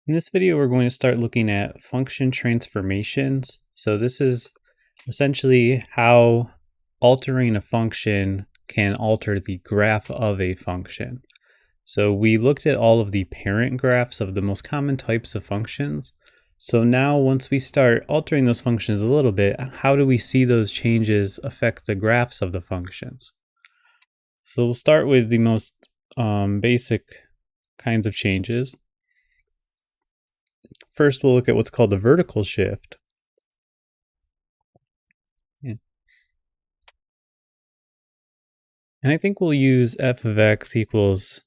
In this video, we're going to start looking at function transformations. So this is essentially how altering a function can alter the graph of a function. So we looked at all of the parent graphs of the most common types of functions. So now once we start altering those functions a little bit, how do we see those changes affect the graphs of the functions? So we'll start with the most basic kinds of changes. First, we'll look at what's called the vertical shift. And I think we'll use f of x equals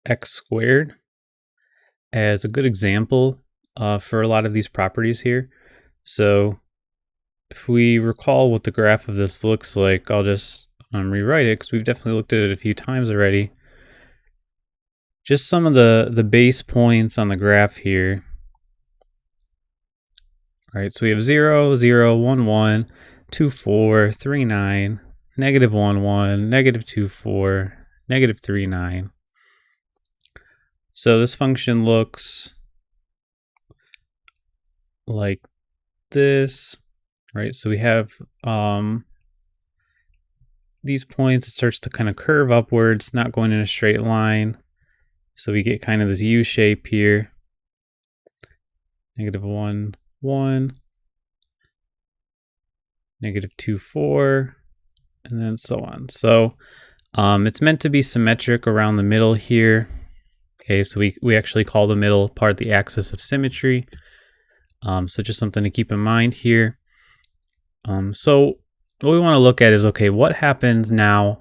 x squared as a good example for a lot of these properties here. So if we recall what the graph of this looks like, I'll just rewrite it because we've definitely looked at it a few times already. Just some of the base points on the graph here. All right, so we have 0, 0, 1, 1, 2, 4, 3, 9, negative 1, 1, negative 2, 4, negative 3, 9. So this function looks like this, right? So we have these points. It starts to kind of curve upwards, not going in a straight line. So we get kind of this U shape here. Negative 1, 1, negative 2, 4, and then so on. So it's meant to be symmetric around the middle here. Okay, so we actually call the middle part the axis of symmetry. So just something to keep in mind here. So what we want to look at is, okay, what happens now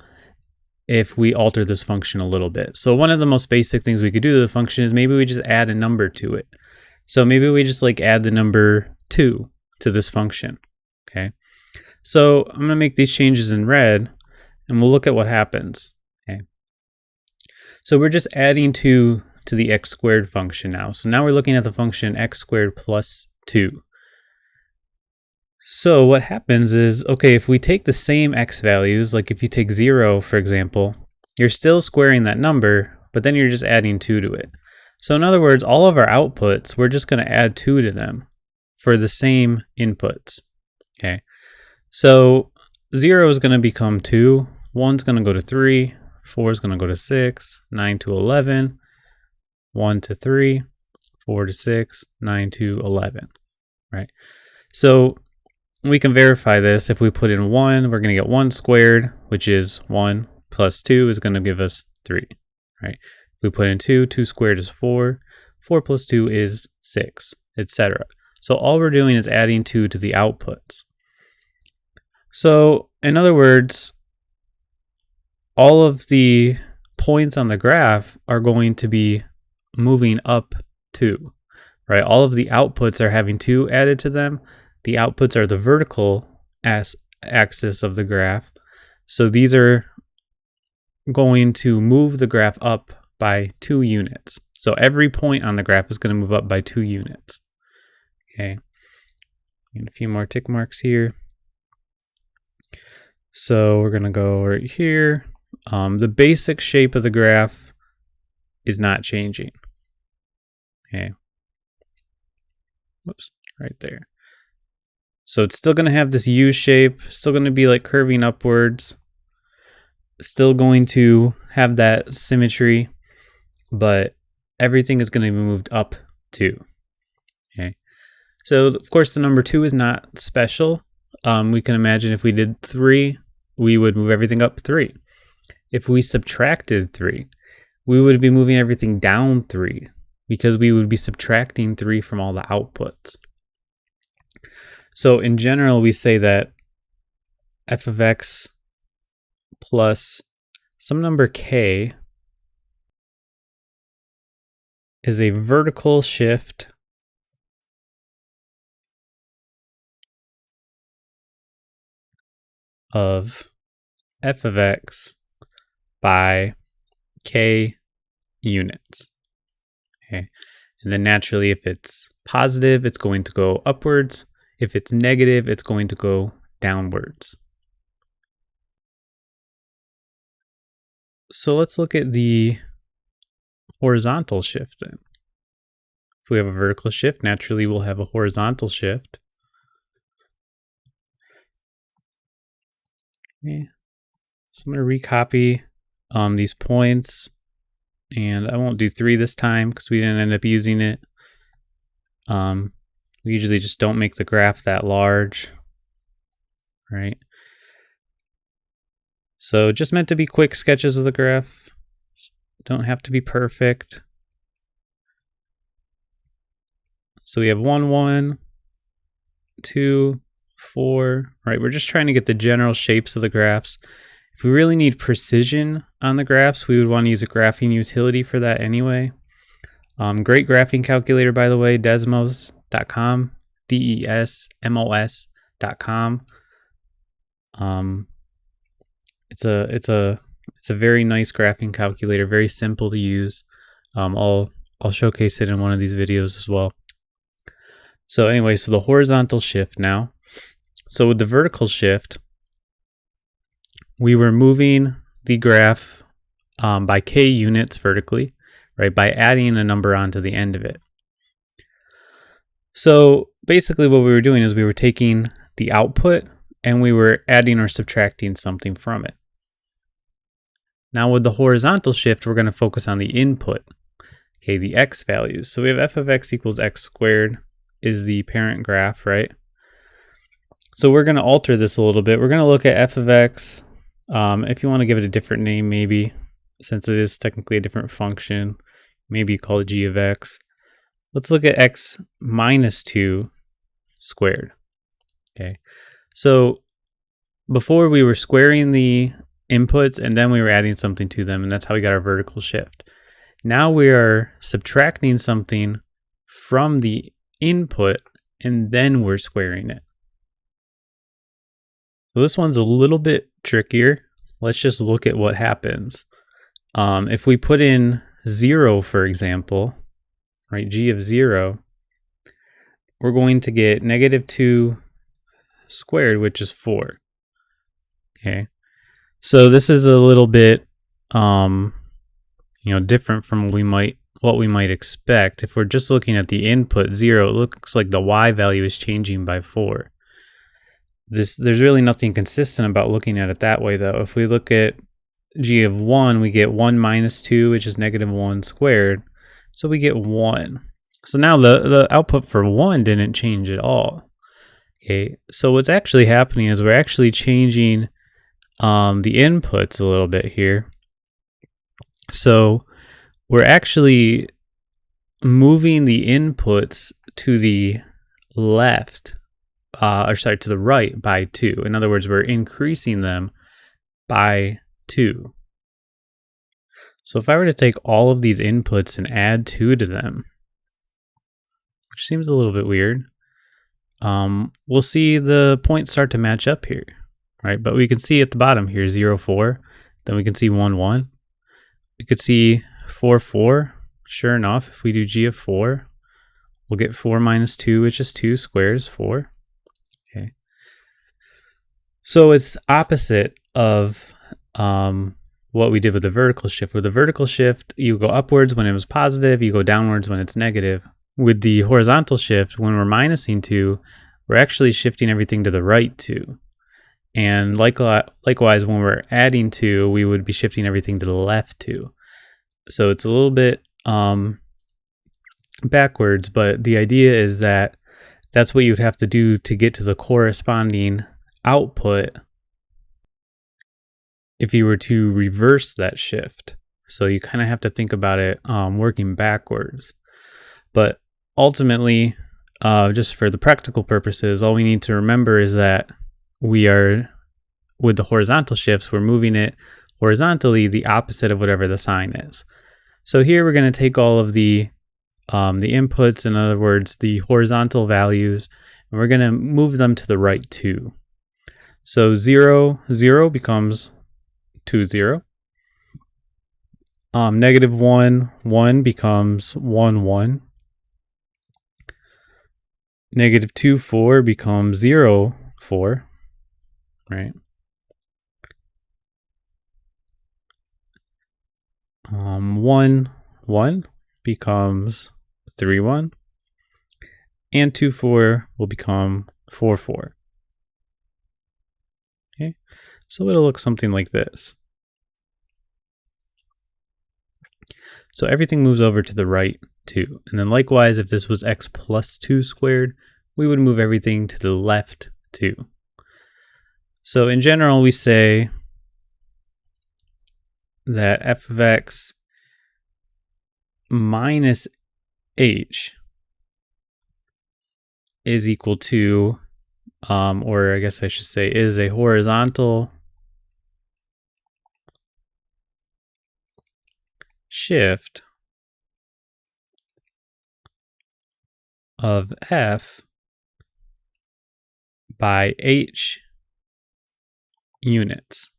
if we alter this function a little bit? So one of the most basic things we could do to the function is maybe we just add a number to it. So maybe we just add the number 2 to this function. Okay, so I'm going to make these changes in red and we'll look at what happens. Okay, so we're just adding 2 to the x squared function now. So now we're looking at the function x squared plus 2. So what happens is, okay, if we take the same x values, like if you take 0, for example, you're still squaring that number, but then you're just adding 2 to it. So in other words, all of our outputs, we're just going to add 2 to them for the same inputs. Okay, so 0 is going to become 2, 1 is going to go to 3, 4 is going to go to 6, 9 to 11, 1 to 3, 4 to 6, 9 to 11, right? So we can verify this. If we put in 1, we're going to get 1 squared, which is 1, plus 2 is going to give us 3, right? If we put in 2, 2 squared is 4, 4 plus 2 is 6, etc. So all we're doing is adding 2 to the outputs. So in other words, all of the points on the graph are going to be moving up 2, right? All of the outputs are having 2 added to them. The outputs are the vertical axis of the graph. So these are going to move the graph up by 2 units. So every point on the graph is going to move up by 2 units. Okay. And a few more tick marks here. So we're going to go right here. The basic shape of the graph is not changing. Okay. Whoops, right there. So it's still going to have this U shape, still going to be curving upwards, still going to have that symmetry, but everything is going to be moved up 2. Okay. So of course the number 2 is not special. We can imagine if we did 3, we would move everything up 3. If we subtracted 3, we would be moving everything down 3 because we would be subtracting 3 from all the outputs. So in general, we say that f of x plus some number k is a vertical shift of f of x by k units. Okay, and then naturally, if it's positive, it's going to go upwards. If it's negative, it's going to go downwards. So let's look at the horizontal shift then. If we have a vertical shift, naturally we'll have a horizontal shift. Okay. So I'm going to recopy these points, and I won't do 3 this time because we didn't end up using it. We usually just don't make the graph that large, right? So just meant to be quick sketches of the graph. Don't have to be perfect. So we have 1, 1, 2, 4, right? We're just trying to get the general shapes of the graphs. If we really need precision on the graphs, we would want to use a graphing utility for that anyway. Great graphing calculator, by the way, Desmos.com, DESMOS.com. It's a very nice graphing calculator, very simple to use. I'll showcase it in one of these videos as well. So anyway, so the horizontal shift now. So with the vertical shift, we were moving the graph by k units vertically, right, by adding a number onto the end of it. So basically what we were doing is we were taking the output and we were adding or subtracting something from it. Now with the horizontal shift, we're going to focus on the input, okay, the x values. So we have f of x equals x squared is the parent graph, right? So we're going to alter this a little bit. We're going to look at f of x. If you want to give it a different name, maybe, since it is technically a different function, maybe call it g of x. Let's look at x minus 2 squared. Okay, so before we were squaring the inputs and then we were adding something to them, and that's how we got our vertical shift. Now we are subtracting something from the input and then we're squaring it. So this one's a little bit trickier. Let's just look at what happens. If we put in 0, for example, right, g of 0, we're going to get negative 2 squared, which is 4. Okay, so this is a little bit, different from what we might expect. If we're just looking at the input 0, it looks like the y value is changing by 4. There's really nothing consistent about looking at it that way, though. If we look at g of 1, we get 1 minus 2, which is negative 1 squared. So we get 1. So now the output for 1 didn't change at all. Okay, so what's actually happening is we're actually changing the inputs a little bit here. So we're actually moving the inputs to the left, to the right by 2. In other words, we're increasing them by 2. So if I were to take all of these inputs and add 2 to them, which seems a little bit weird, we'll see the points start to match up here, right? But we can see at the bottom here 0, 4. Then we can see 1, 1. We could see 4, 4. Sure enough, if we do g of 4, we'll get 4 minus 2, which is 2 squared is 4. Okay. So it's opposite of what we did with the vertical shift. With the vertical shift, you go upwards when it was positive, you go downwards when it's negative. With the horizontal shift, when we're minusing 2, we're actually shifting everything to the right 2. And likewise, when we're adding 2, we would be shifting everything to the left 2. So it's a little bit backwards, but the idea is that that's what you would have to do to get to the corresponding output if you were to reverse that shift. So you kind of have to think about it working backwards. But ultimately, just for the practical purposes, all we need to remember is that we are, with the horizontal shifts, we're moving it horizontally the opposite of whatever the sign is. So here we're going to take all of the inputs, in other words, the horizontal values, and we're going to move them to the right 2. So 0, 0 becomes 2, 0. Negative 1, 1 becomes 1, 1. Negative 2, 4 becomes 0, 4, right? 1, 1 becomes 3, 1. And 2, 4 will become 4, 4. Okay, so it'll look something like this. So everything moves over to the right 2. And then likewise, if this was x plus 2 squared, we would move everything to the left 2. So in general, we say that f of x minus h is equal to, or I guess I should say, is a horizontal shift of f by h units.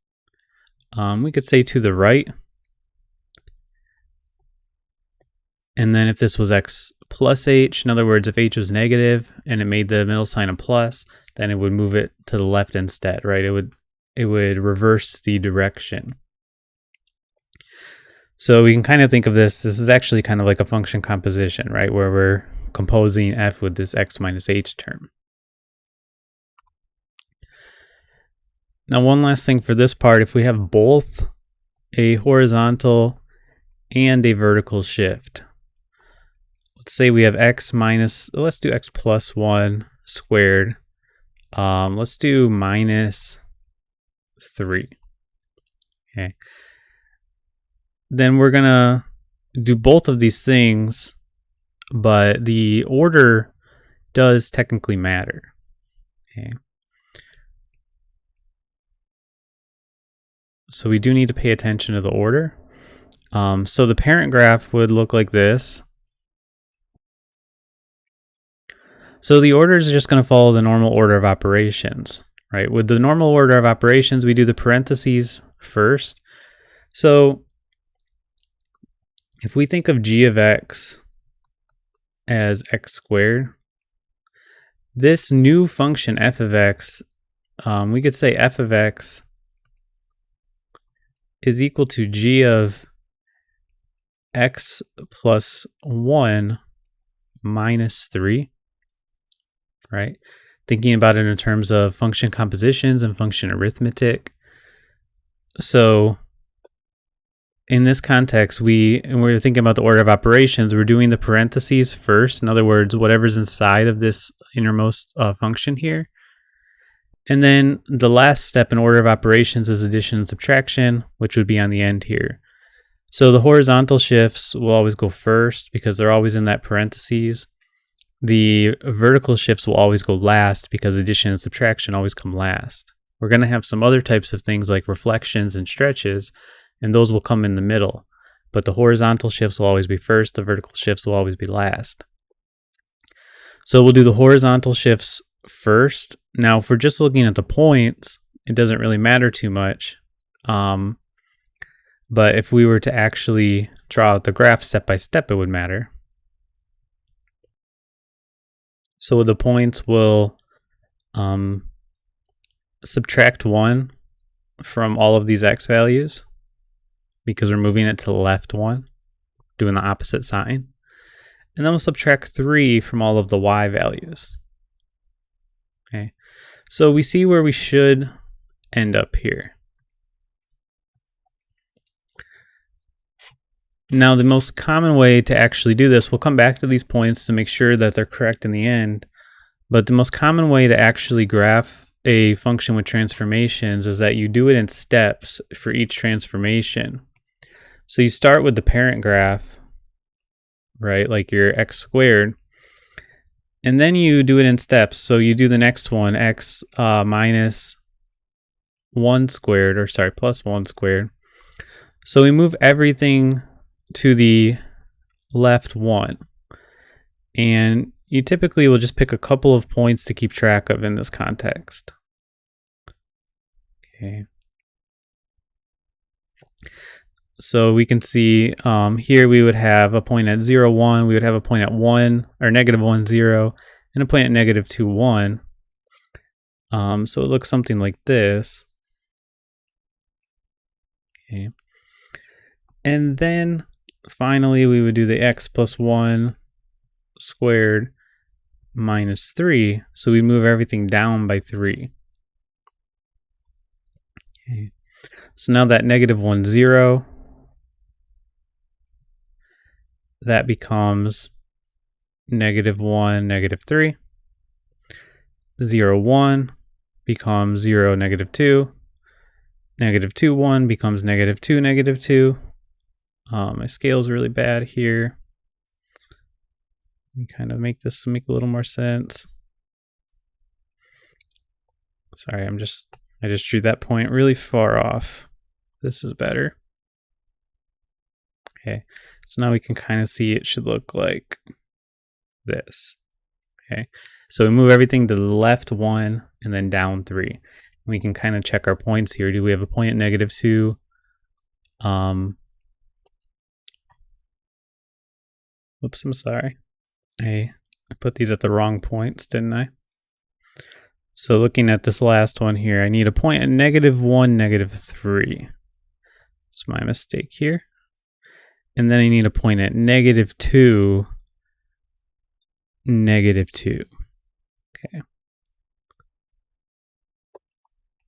We could say to the right. And then if this was x plus h, in other words, if h was negative and it made the middle sign a plus, then it would move it to the left instead, right? It would reverse the direction. So we can kind of think of this is actually kind of like a function composition, right? Where we're composing f with this x minus h term. Now, one last thing for this part, if we have both a horizontal and a vertical shift, let's say we have x minus, let's do x plus 1 squared. Let's do minus 3. Okay. Then we're going to do both of these things, but the order does technically matter. Okay. So we do need to pay attention to the order. So the parent graph would look like this. So the order is just going to follow the normal order of operations, right? With the normal order of operations, we do the parentheses first. So if we think of g of x as x squared, this new function f of x, we could say f of x is equal to g of x plus 1 minus 3, right? Thinking about it in terms of function compositions and function arithmetic. So in this context, we're thinking about the order of operations, we're doing the parentheses first. In other words, whatever's inside of this innermost function here. And then the last step in order of operations is addition and subtraction, which would be on the end here. So the horizontal shifts will always go first because they're always in that parentheses. The vertical shifts will always go last because addition and subtraction always come last. We're going to have some other types of things like reflections and stretches, and those will come in the middle. But the horizontal shifts will always be first, the vertical shifts will always be last. So we'll do the horizontal shifts first. Now, if we're just looking at the points, it doesn't really matter too much. But if we were to actually draw out the graph step by step, it would matter. So with the points, we'll subtract 1 from all of these x values because we're moving it to the left 1, doing the opposite sign. And then we'll subtract 3 from all of the y values. Okay, so we see where we should end up here. Now, the most common way to actually do this, we'll come back to these points to make sure that they're correct in the end, but the most common way to actually graph a function with transformations is that you do it in steps for each transformation. So you start with the parent graph, right, like your x squared, and then you do it in steps. So you do the next one, x minus 1 squared, or sorry, plus 1 squared. So we move everything to the left 1. And you typically will just pick a couple of points to keep track of in this context. Okay. So we can see here we would have a point at 0, 1. We would have a point at 1, or negative 1, 0, and a point at negative 2, 1. So it looks something like this. Okay. And then finally we would do the x plus 1 squared minus 3, so we move everything down by 3. Okay. So now that negative 1, 0, that becomes negative 1, negative 3. 0, 1 becomes 0, negative 2. Negative 2, 1 becomes negative 2, negative 2. My scale is really bad here. Let me kind of make this make a little more sense. Sorry, I just drew that point really far off. This is better. Okay, so now we can kind of see it should look like this. Okay, so we move everything to the left 1 and then down 3. We can kind of check our points here. Do we have a point at negative 2? Oops, I'm sorry. I put these at the wrong points, didn't I? So looking at this last one here, I need a point at negative 1, negative 3. That's my mistake here. And then I need a point at negative 2, negative 2. Okay.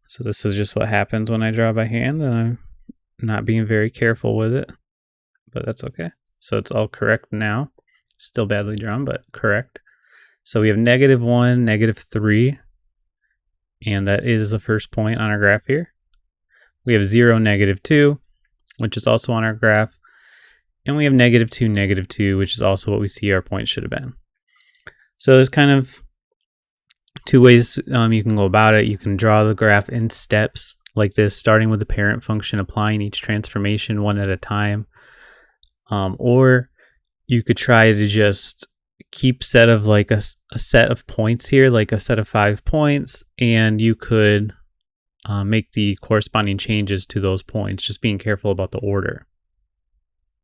So this is just what happens when I draw by hand, and I'm not being very careful with it, but that's okay. So it's all correct now. Still badly drawn, but correct. So we have negative 1, negative 3, and that is the first point on our graph here. We have 0, negative 2, which is also on our graph. And we have negative 2, negative 2, which is also what we see our point should have been. So there's kind of two ways you can go about it. You can draw the graph in steps like this, starting with the parent function, applying each transformation one at a time. Or you could try to just keep set of like a set of points here, like a set of 5 points, and you could make the corresponding changes to those points, just being careful about the order.